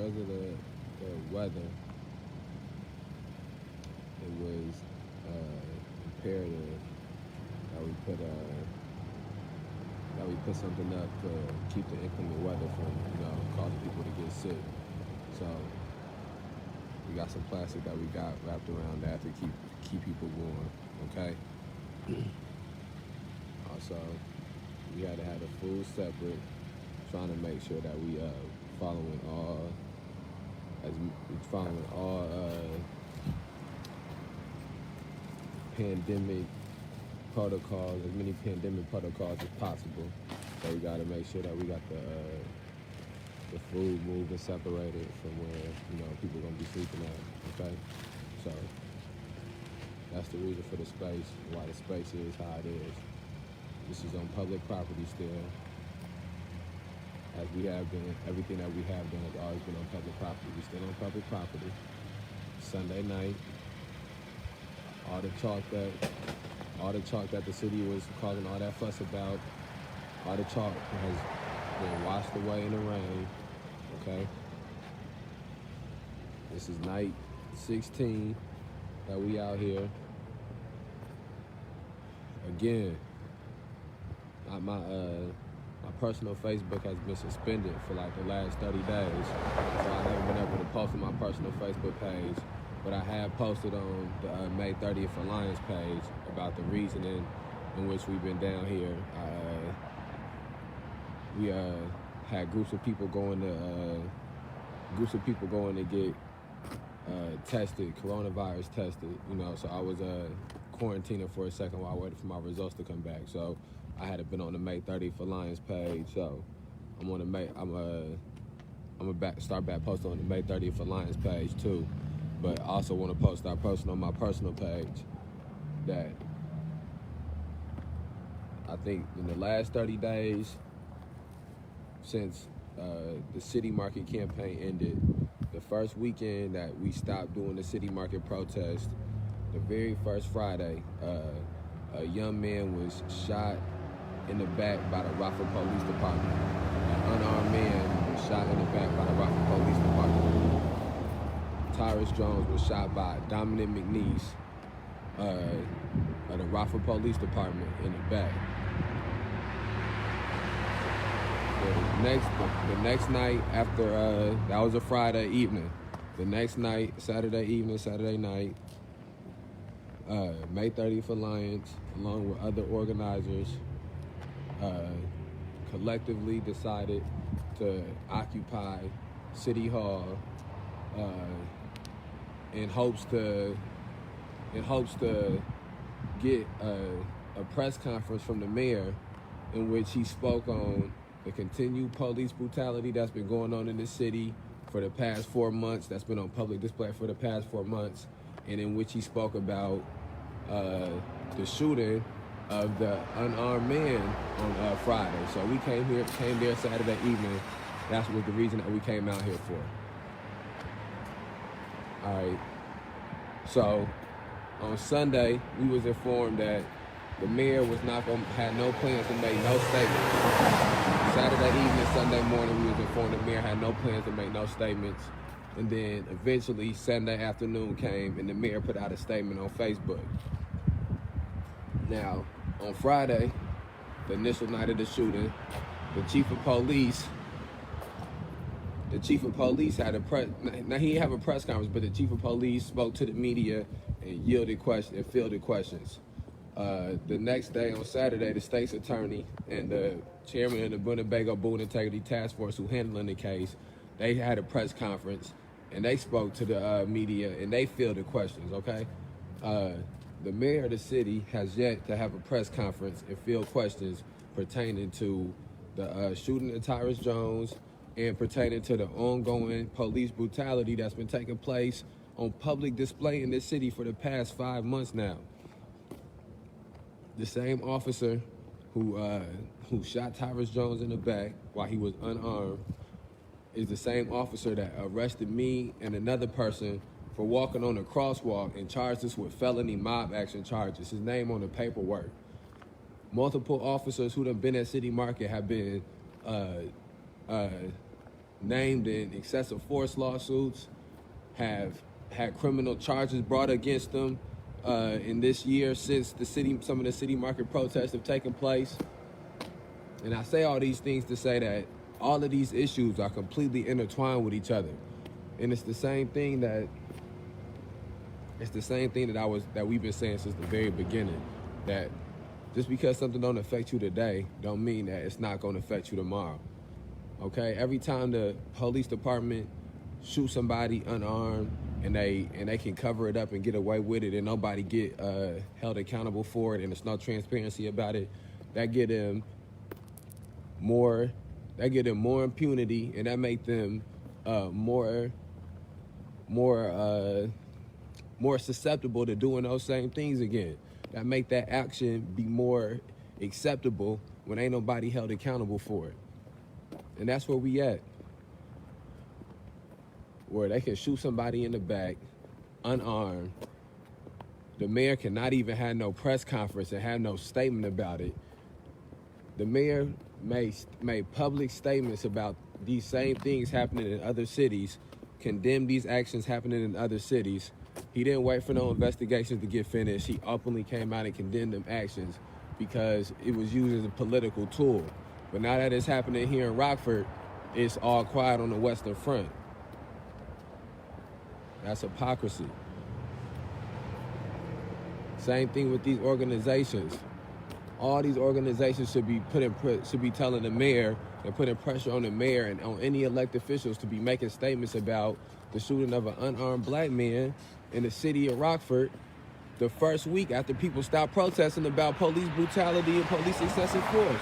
because of the weather, it was imperative that we put something up to keep the inclement weather from causing people to get sick. So we got some plastic that we got wrapped around that to keep people warm. Okay. Also, we had to have the food separate, trying to make sure that we following all pandemic protocols, as many pandemic protocols as possible. So we got to make sure that we got the food moved and separated from where people gonna be sleeping at. Okay, so that's the reason for the space, why the space is how it is. This is on public property still, as we have been. Everything that we have done has always been on public property. We still on public property. Sunday night, all the chalk that the city was causing all that fuss about, all the chalk has been washed away in the rain. Okay. This is night 16 that we out here. Again, my personal Facebook has been suspended for like the last 30 days. So I haven't been able to post on my personal Facebook page. But I have posted on the May 30th Alliance page about the reasoning in which we've been down here. We had groups of people going to get tested, coronavirus tested. So I was quarantining for a second while I waited for my results to come back. So I had been on the May 30th Alliance page. So I'm start back posting on the May 30th Alliance page too. But I also want to start posting on my personal page that I think in the last 30 days since the city market campaign ended, the first weekend that we stopped doing the city market protest, the very first Friday, a young man was shot in the back by the Rockford Police Department. An unarmed man was shot in the back by the Rockford Police Department. Tyrus Jones was shot by Dominic McNeese of the Rockford Police Department in the back. The next night after, that was a Friday evening. The next night, Saturday night, May 30th Alliance, along with other organizers, collectively decided to occupy City Hall in hopes to get a press conference from the mayor in which he spoke on the continued police brutality that's been going on in the city for the past 4 months, that's been on public display for the past 4 months, and in which he spoke about the shooting of the unarmed man on Friday. So we came there Saturday evening. That was the reason that we came out here for. All right. So on Sunday, we was informed that the mayor had no plans to make no statements. Saturday evening, Sunday morning, we was informed the mayor had no plans to make no statements. And then eventually Sunday afternoon came and the mayor put out a statement on Facebook. Now, on Friday, the initial night of the shooting, the chief of police had a press. Now he didn't have a press conference, but the chief of police spoke to the media and fielded questions. The next day, on Saturday, the state's attorney and the chairman of the Winnebago Boone Integrity Task Force, who handling the case, they had a press conference and they spoke to the media and they fielded questions. Okay, the mayor of the city has yet to have a press conference and field questions pertaining to the shooting of Tyrus Jones and pertaining to the ongoing police brutality that's been taking place on public display in this city for the past 5 months now. The same officer who shot Tyrus Jones in the back while he was unarmed is the same officer that arrested me and another person for walking on a crosswalk and charged us with felony mob action charges. His name on the paperwork. Multiple officers who done been at City Market have been named in excessive force lawsuits, have had criminal charges brought against them in this year since some of the city market protests have taken place. And I say all these things to say that all of these issues are completely intertwined with each other. And it's the same thing that we've been saying since the very beginning, that just because something don't affect you today don't mean that it's not going to affect you tomorrow. Okay? Every time the police department shoots somebody unarmed and they can cover it up and get away with it and nobody get held accountable for it and there's no transparency about it, that get them more impunity, and that make them more susceptible to doing those same things again. That make that action be more acceptable when ain't nobody held accountable for it. And that's where we at, where they can shoot somebody in the back unarmed. The mayor cannot even have no press conference and have no statement about it. The mayor made public statements about these same things happening in other cities, condemned these actions happening in other cities. He didn't wait for no investigations to get finished. He openly came out and condemned them actions because it was used as a political tool. But now that it's happening here in Rockford, it's all quiet on the Western Front. That's hypocrisy. Same thing with these organizations. All these organizations should be telling the mayor and putting pressure on the mayor and on any elected officials to be making statements about the shooting of an unarmed black man in the city of Rockford the first week after people stopped protesting about police brutality and police excessive force.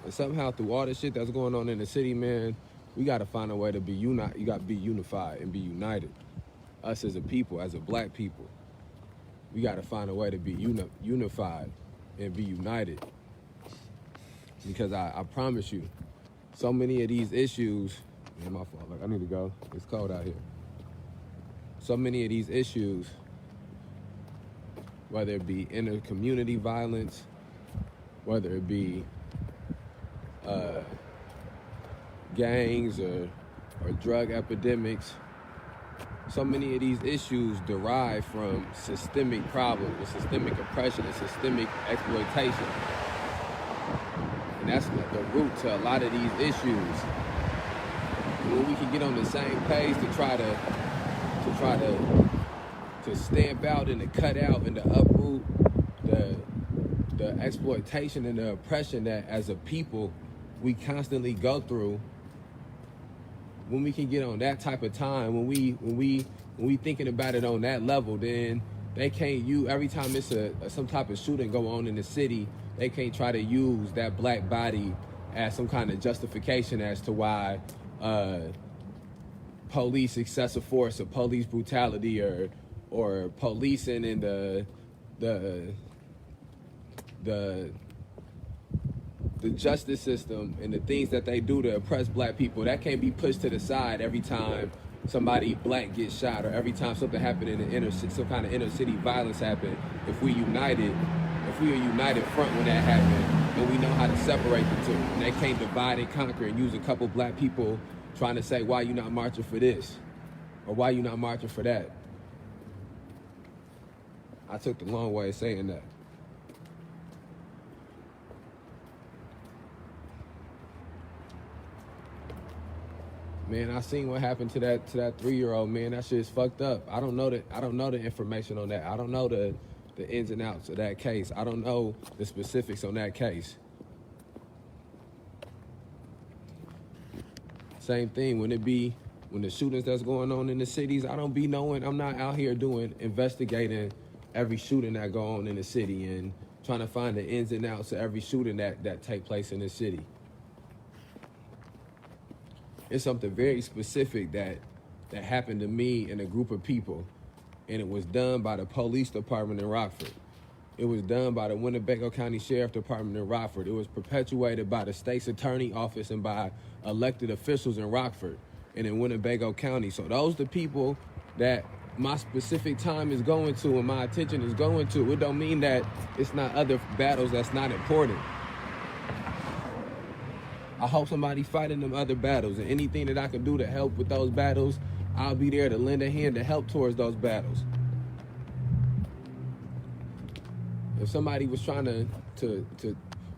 And somehow through all the shit that's going on in the city, man, we got to find a way to be united. You got to be unified and be united. Us as a people, as a black people, we got to find a way to be unified and be united. Because I promise you, so many of these issues, man, my fault, like I need to go. It's cold out here. So many of these issues, whether it be inter-community violence, whether it be gangs or drug epidemics, so many of these issues derive from systemic problems, and systemic oppression, and systemic exploitation. And that's the root to a lot of these issues. When we can get on the same page to try to stamp out and to cut out and to uproot the exploitation and the oppression that as a people we constantly go through. When we can get on that type of time, when we thinking about it on that level, then they can't use, every time it's some type of shooting go on in the city, they can't try to use that black body as some kind of justification as to why police excessive force or police brutality or policing and the justice system and the things that they do to oppress black people, that can't be pushed to the side every time somebody black gets shot or every time something happened in the inner city, some kind of inner city violence happened. If we are united front when that happened, and we know how to separate the two, and they can't divide and conquer and use a couple black people trying to say, why you not marching for this or why you not marching for that. I took the long way of saying that. Man, I seen what happened to that 3-year-old, man. That shit's fucked up. I don't know the information on that. I don't know the ins and outs of that case. I don't know the specifics on that case. Same thing when the shootings that's going on in the cities, I don't be knowing. I'm not out here investigating every shooting that go on in the city and trying to find the ins and outs of every shooting that take place in the city. It's something very specific that happened to me and a group of people, and it was done by the police department in Rockford. It was done by the Winnebago County Sheriff Department in Rockford. It was perpetuated by the state's attorney office and by elected officials in Rockford and in Winnebago County. So those the people that my specific time is going to and my attention is going to, it don't mean that it's not other battles that's not important. I hope somebody fighting them other battles, and anything that I can do to help with those battles, I'll be there to lend a hand to help towards those battles. If somebody was trying to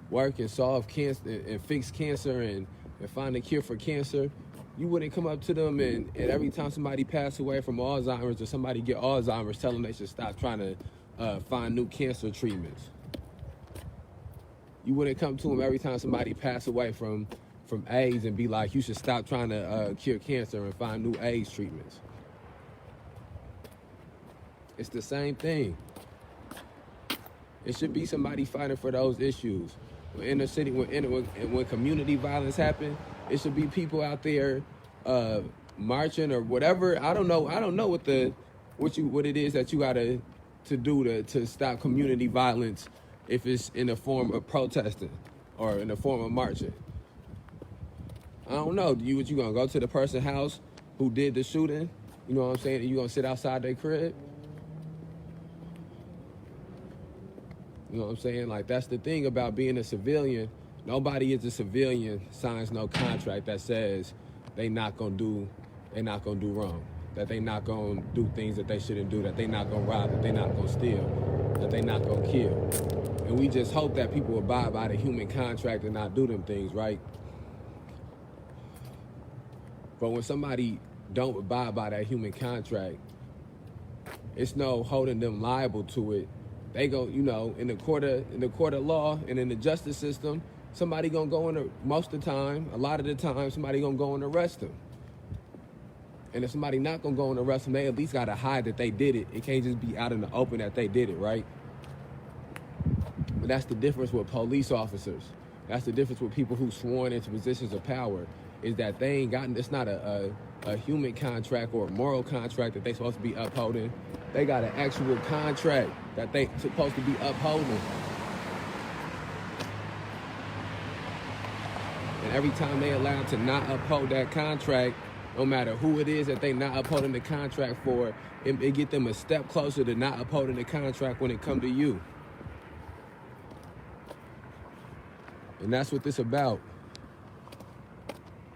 work and solve cancer and fix cancer and find a cure for cancer, you wouldn't come up to them and every time somebody passed away from Alzheimer's or somebody get Alzheimer's, tell them they should stop trying to find new cancer treatments. You wouldn't come to them every time somebody passed away from AIDS and be like, you should stop trying to cure cancer and find new AIDS treatments. It's the same thing. It should be somebody fighting for those issues. When inner city, when community violence happen, it should be people out there marching or whatever. I don't know what it is that you gotta to do to stop community violence, if it's in the form of protesting or in the form of marching. I don't know. You gonna go to the person's house who did the shooting? You know what I'm saying? And you gonna sit outside their crib? You know what I'm saying? Like, that's the thing about being a civilian. Nobody is a civilian signs no contract that says they not gonna do wrong, that they not gonna do things that they shouldn't do, that they not gonna rob, that they not gonna steal, that they not gonna kill. And we just hope that people abide by the human contract and not do them things, right? But when somebody don't abide by that human contract, it's no holding them liable to it. They go, in the court of law and in the justice system, somebody gonna go in most of the time, a lot of the time, somebody gonna go and arrest them. And if somebody not gonna go and arrest them, they at least gotta hide that they did it. It can't just be out in the open that they did it, right? But that's the difference with police officers. That's the difference with people who sworn into positions of power, is that they ain't gotten, it's not a human contract or a moral contract that they supposed to be upholding. They got an actual contract that they supposed to be upholding. And every time they allowed to not uphold that contract, no matter who it is that they not upholding the contract for, it get them a step closer to not upholding the contract when it come to you. And that's what this about.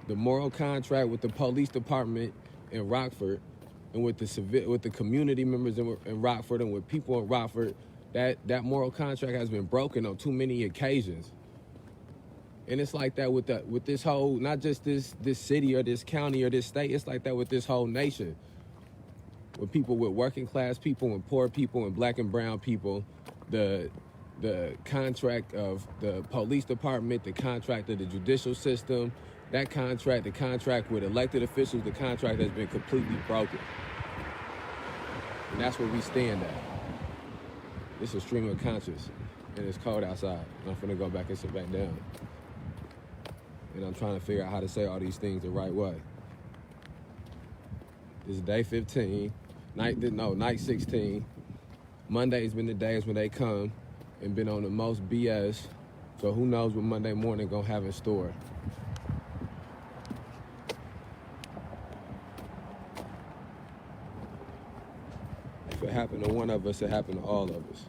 The moral contract with the police department in Rockford, and with the community members in Rockford, and with people in Rockford, that moral contract has been broken on too many occasions. And it's like that with this whole, not just this city or this county or this state, it's like that with this whole nation. With people, with working class people and poor people and black and brown people, the contract of the police department, the contract of the judicial system, the contract with elected officials, the contract has been completely broken. And that's where we stand at. This is stream of conscious, and it's cold outside. I'm finna go back and sit back down. And I'm trying to figure out how to say all these things the right way. This is day 15, night 16. Monday's been the days when they come and been on the most BS. So who knows what Monday morning gonna have in store. If it happened to one of us, it happened to all of us.